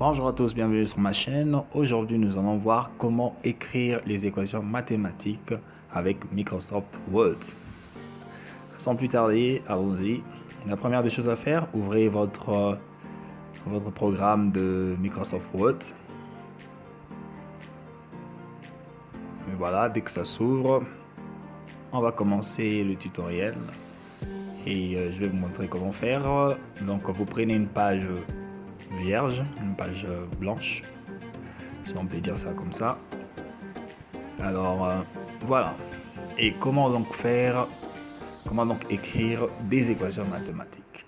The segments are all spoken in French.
Bonjour à tous, bienvenue sur ma chaîne. Aujourd'hui, nous allons voir comment écrire les équations mathématiques avec Microsoft Word. Sans plus tarder, allons-y. La première des choses à faire, ouvrez votre programme de Microsoft Word. Et voilà, dès que ça s'ouvre, on va commencer le tutoriel. Et je vais vous montrer comment faire. Donc, vous prenez une page vierge, une page blanche, si on peut dire ça comme ça. Alors voilà. Et comment donc écrire des équations mathématiques?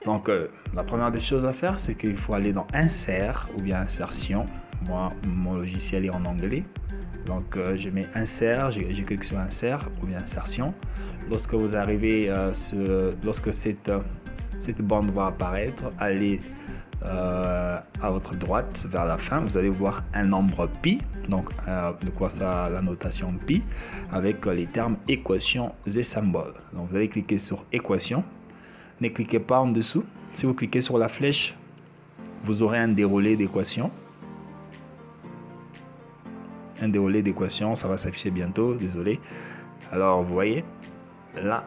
Donc la première des choses à faire, c'est qu'il faut aller dans insert ou bien insertion. Moi, mon logiciel est en anglais, donc je mets insert, je clique sur insert ou bien insertion. Lorsque vous arrivez lorsque cette bande va apparaître, allez à votre droite vers la fin, vous allez voir un nombre pi, donc de quoi ça la notation pi, avec les termes équations et symboles. Donc vous allez cliquer sur équation, ne cliquez pas en dessous. Si vous cliquez sur la flèche, vous aurez un déroulé d'équations. Un déroulé d'équations, ça va s'afficher bientôt, désolé. Alors vous voyez, là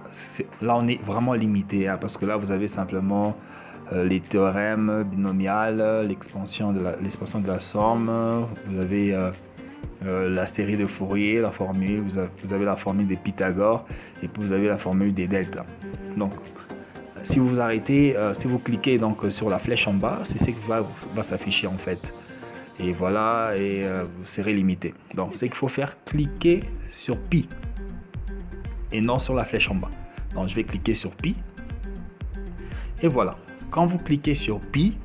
on est vraiment limité, hein, parce que là vous avez simplement les théorèmes binomiales, l'expansion de la somme, vous avez la série de Fourier, la formule, vous avez la formule des Pythagore, et puis vous avez la formule des deltas. Donc si vous vous arrêtez, si vous cliquez donc sur la flèche en bas, c'est ce qui va s'afficher en fait. Et voilà, et vous serez limité. Donc c'est qu'il faut faire cliquer sur pi et non sur la flèche en bas. Donc je vais cliquer sur pi et voilà. Quand vous cliquez sur pi,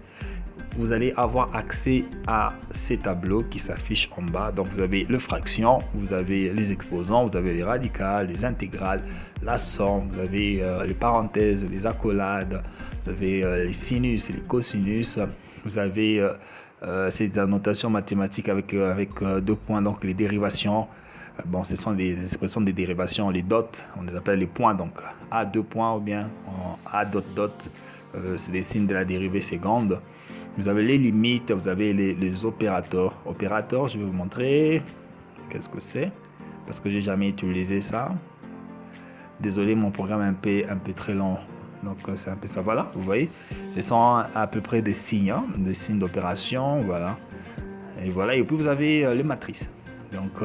vous allez avoir accès à ces tableaux qui s'affichent en bas. Donc vous avez le fraction, vous avez les exposants, vous avez les radicales, les intégrales, la somme, vous avez les parenthèses, les accolades, vous avez les sinus et les cosinus, vous avez ces annotations mathématiques avec deux points, donc les dérivations. Bon, ce sont des expressions des dérivations, les dots, on les appelle les points, donc A deux points ou bien A dot dot. C'est des signes de la dérivée seconde. Vous avez les limites, vous avez les opérateurs. Opérateurs, je vais vous montrer qu'est-ce que c'est, parce que j'ai jamais utilisé ça. Désolé, mon programme est un peu très long, donc c'est un peu ça. Voilà, vous voyez, ce sont à peu près des signes, hein, des signes d'opération, voilà. Et voilà, et puis vous avez les matrices. Donc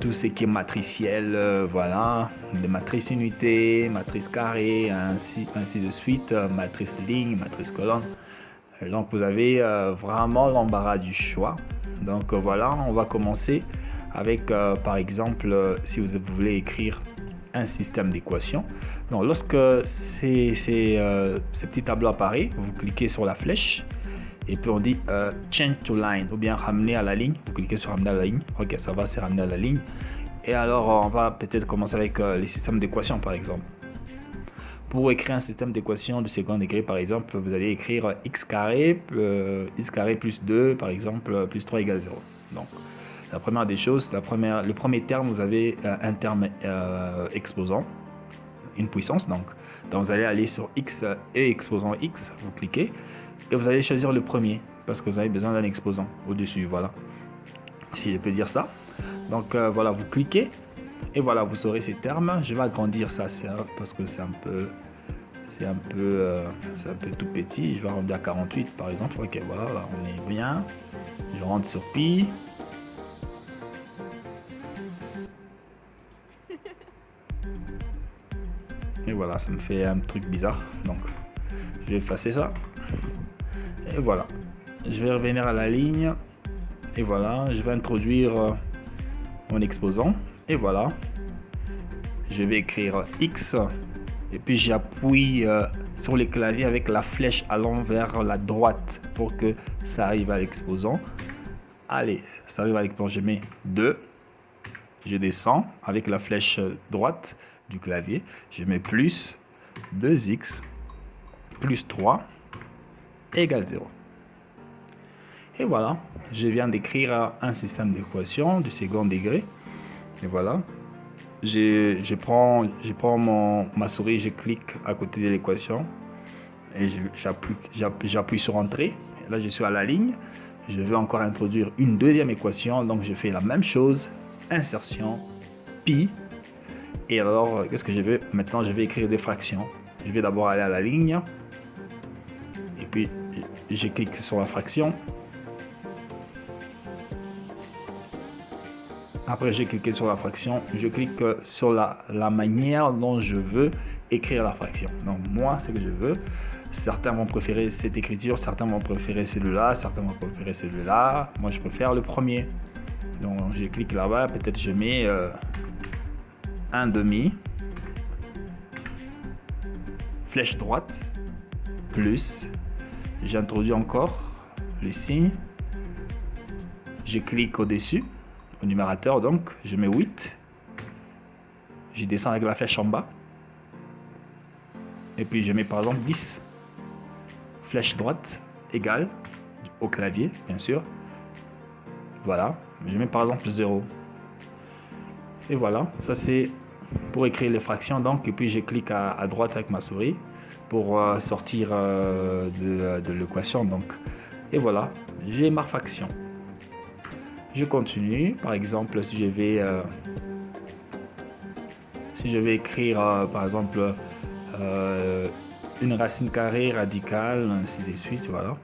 tout ce qui est matriciel, voilà, des matrices unités, matrices carrées, ainsi de suite, matrice ligne, matrice colonne. Donc vous avez vraiment l'embarras du choix. Donc voilà, on va commencer avec par exemple si vous voulez écrire un système d'équations. Donc lorsque ces petits tableaux apparaissent, vous cliquez sur la flèche et puis on dit change to line ou bien ramener à la ligne. Vous cliquez sur ramener à la ligne. Ok, ça va, c'est ramener à la ligne. Et alors on va peut-être commencer avec les systèmes d'équations par exemple. Pour écrire un système d'équations de second degré par exemple, vous allez écrire x carré plus 2 par exemple plus 3 égale 0. Donc la première des choses, le premier terme, vous avez un terme exposant, une puissance. Donc vous allez aller sur x et exposant x, vous cliquez et vous allez choisir le premier parce que vous avez besoin d'un exposant au-dessus, voilà, si je peux dire ça. Donc voilà, vous cliquez et voilà, vous aurez ces termes. Je vais agrandir ça parce que c'est un peu tout petit. Je vais arrondir à 48 par exemple. Ok, voilà, là, on est bien. Je rentre sur pi. Et voilà, ça me fait un truc bizarre. Donc je vais effacer ça. Et voilà, je vais revenir à la ligne. Et voilà, je vais introduire mon exposant. Et voilà, je vais écrire X. Et puis j'appuie sur les claviers avec la flèche allant vers la droite pour que ça arrive à l'exposant. Allez, ça arrive à l'exposant. Je mets 2. Je descends avec la flèche droite du clavier. Je mets plus 2x plus 3 égale 0. Et voilà, je viens d'écrire un système d'équations du second degré. Et voilà, je prends ma souris, je clique à côté de l'équation et j'appuie sur entrée. là je suis à la ligne. Je veux encore introduire une deuxième équation, donc je fais la même chose, insertion, pi. Et alors, qu'est-ce que je veux? Maintenant, je vais écrire des fractions. Je vais d'abord aller à la ligne. Et puis, je clique sur la fraction. Après, j'ai cliqué sur la fraction. Je clique sur la manière dont je veux écrire la fraction. Donc, moi, c'est que je veux. Certains vont préférer cette écriture, certains vont préférer celui-là, certains vont préférer celui-là. Moi, je préfère le premier. Donc, je clique là-bas. Peut-être je mets un demi. Flèche droite. Plus. J'introduis encore le signe. Je clique au-dessus, au numérateur. Donc, je mets 8. Je descends avec la flèche en bas. Et puis, je mets par exemple 10. Flèche droite égale au clavier, bien sûr. Voilà, je mets par exemple 0. Et voilà, ça c'est pour écrire les fractions. Donc, et puis je clique à droite avec ma souris pour sortir de l'équation. Donc, et voilà, j'ai ma fraction. Je continue. Par exemple, si je vais écrire par exemple une racine carrée radicale, ainsi de suite, voilà.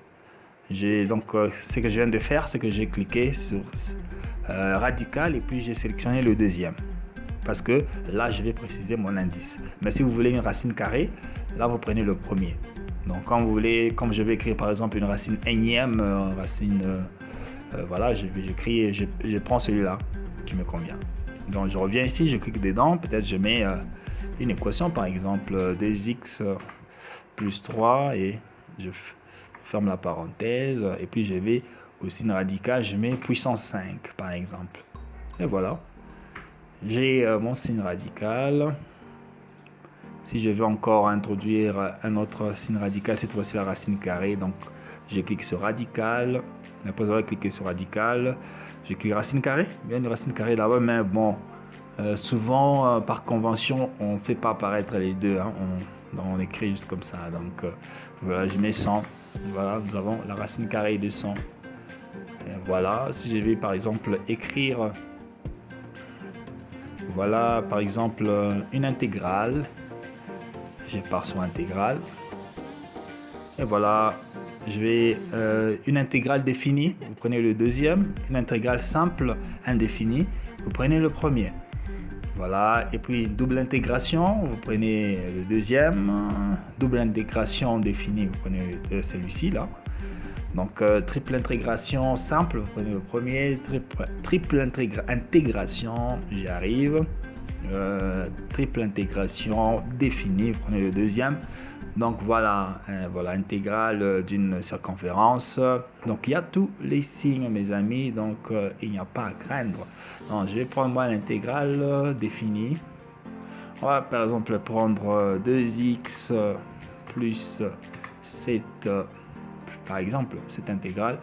Donc, ce que je viens de faire, c'est que j'ai cliqué sur radical et puis j'ai sélectionné le deuxième. Parce que là, je vais préciser mon indice. Mais si vous voulez une racine carrée, là, vous prenez le premier. Donc, quand vous voulez, comme je vais écrire par exemple une racine énième, voilà, je prends celui-là qui me convient. Donc, je reviens ici, je clique dedans, peut-être je mets une équation, par exemple 2x plus 3 et je ferme la parenthèse et puis je vais au signe radical, je mets puissance 5 par exemple. Et voilà, j'ai mon signe radical. Si je veux encore introduire un autre signe radical, cette fois-ci la racine carrée, donc je clique sur radical. Après avoir cliqué sur radical, je clique racine carrée. Bien une racine carrée là-bas, mais bon, souvent par convention, on ne fait pas apparaître les deux. Hein. On écrit juste comme ça. Donc voilà, je mets 100. Voilà, nous avons la racine carrée de 100. Et voilà, si je vais par exemple écrire, voilà par exemple une intégrale, je pars sur intégrale. Et voilà, je vais une intégrale définie, vous prenez le deuxième, une intégrale simple indéfinie, vous prenez le premier. Voilà, et puis double intégration, vous prenez le deuxième, double intégration définie, vous prenez celui-ci là. Donc triple intégration simple, vous prenez le premier, triple intégration, j'y arrive. Triple intégration définie, vous prenez le deuxième. Donc voilà, voilà intégrale d'une circonférence. Donc il y a tous les signes, mes amis, donc il n'y a pas à craindre. Donc, je vais prendre moi l'intégrale définie. On va par exemple prendre 2x plus 7, par exemple, cette intégrale.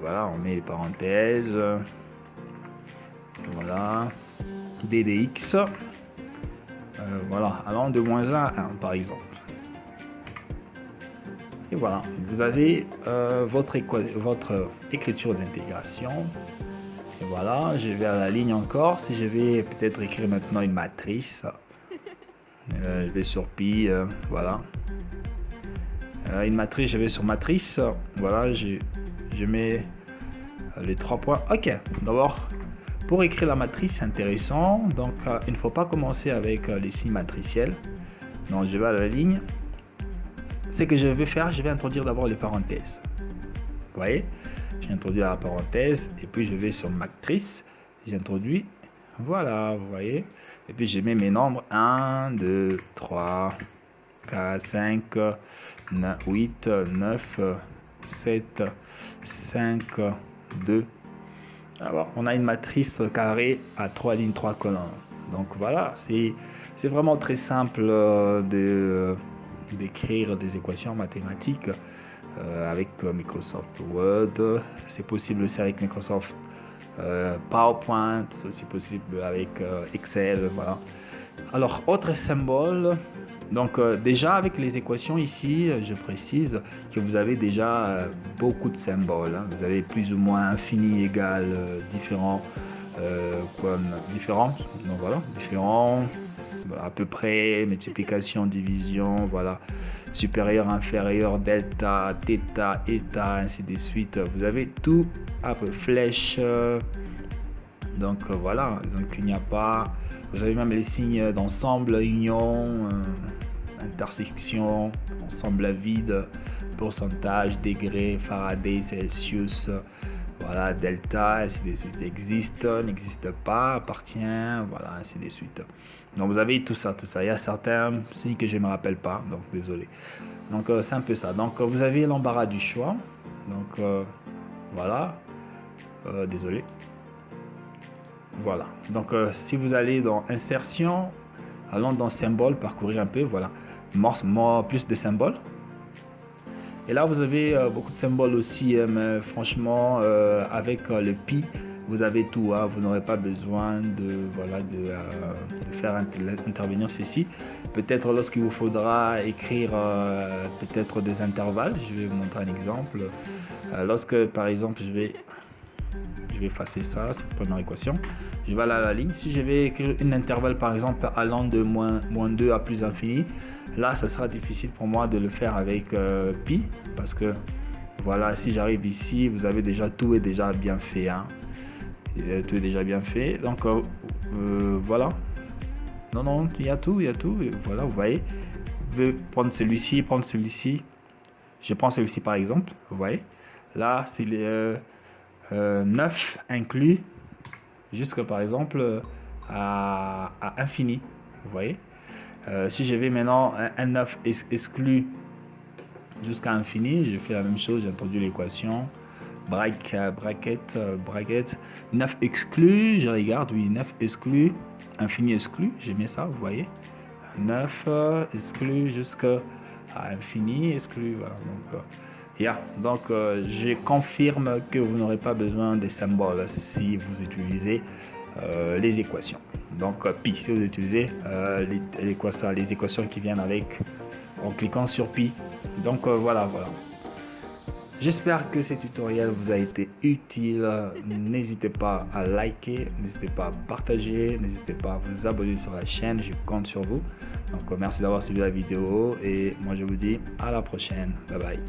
Voilà, on met les parenthèses. Voilà, d dx. Voilà, allant de moins 1 à 1, par exemple. Et voilà, vous avez votre écriture d'intégration. Et voilà, je vais à la ligne encore. Si je vais peut-être écrire maintenant une matrice, je vais sur pi, voilà. Une matrice, je vais sur matrice. Voilà, je mets les 3 points. Ok, d'abord, pour écrire la matrice, c'est intéressant. Donc, il ne faut pas commencer avec les signes matriciels. Donc, je vais à la ligne. Ce que je vais faire, je vais introduire d'abord les parenthèses. Vous voyez, j'introduis la parenthèse et puis je vais sur matrice. J'introduis, voilà, vous voyez. Et puis je mets mes nombres 1, 2, 3, 4, 5, 8, 9, 7, 5, 2. Alors, on a une matrice carrée à 3 lignes, 3 colonnes. Donc voilà, c'est vraiment très simple d'écrire des équations mathématiques avec Microsoft Word. C'est possible aussi avec Microsoft PowerPoint, c'est aussi possible avec Excel. Voilà. Alors, autre symbole, Donc déjà avec les équations ici, je précise que vous avez déjà beaucoup de symboles, hein. Vous avez plus ou moins infini, égal, différents, différents, donc voilà, différents, voilà, à peu près, multiplication, division, voilà, supérieur, inférieur, delta, theta, eta, ainsi de suite. Vous avez tout à peu flèche. Donc voilà, donc il n'y a pas, vous avez même les signes d'ensemble, union, intersection, ensemble vide, pourcentage, degré, Faraday, Celsius, voilà, delta, ainsi de suite, existe, n'existe pas, appartient, voilà, ainsi de suite. Donc vous avez tout ça, tout ça. Il y a certains signes que je ne me rappelle pas, donc désolé. Donc c'est un peu ça. Donc vous avez l'embarras du choix. Donc voilà, désolé. Voilà, donc si vous allez dans insertion, allons dans symbole, parcourir un peu, voilà, plus de symboles. Et là vous avez beaucoup de symboles aussi, mais franchement avec le pi, vous avez tout, hein. Vous n'aurez pas besoin voilà, de faire intervenir ceci. Peut-être lorsqu'il vous faudra écrire peut-être des intervalles, je vais vous montrer un exemple. Lorsque par exemple je vais effacer ça, c'est la première équation. Je vais aller à la ligne. Si je vais écrire un intervalle par exemple allant de moins 2 à plus infini, là ça sera difficile pour moi de le faire avec pi, parce que voilà, si j'arrive ici, vous avez déjà tout est déjà bien fait, hein. Tout est déjà bien fait, donc voilà. Non, il y a tout, et voilà, vous voyez. Je vais prendre celui-ci, je prends celui-ci par exemple, vous voyez. Là c'est les 9 inclus jusqu'à par exemple à infini, vous voyez. Si je vais maintenant un 9 exclu jusqu'à infini, je fais la même chose, j'ai introduit l'équation bracket 9 exclu, je regarde, oui, 9 exclu, infini exclu, j'ai mis ça, vous voyez, 9 exclu jusqu'à infini exclu, voilà. Donc je confirme que vous n'aurez pas besoin des symboles si vous utilisez les équations. Donc pi, si vous utilisez les équations qui viennent avec, en cliquant sur pi. Donc voilà. J'espère que ce tutoriel vous a été utile. N'hésitez pas à liker, n'hésitez pas à partager, n'hésitez pas à vous abonner sur la chaîne, je compte sur vous. Donc merci d'avoir suivi la vidéo et moi je vous dis à la prochaine. Bye bye.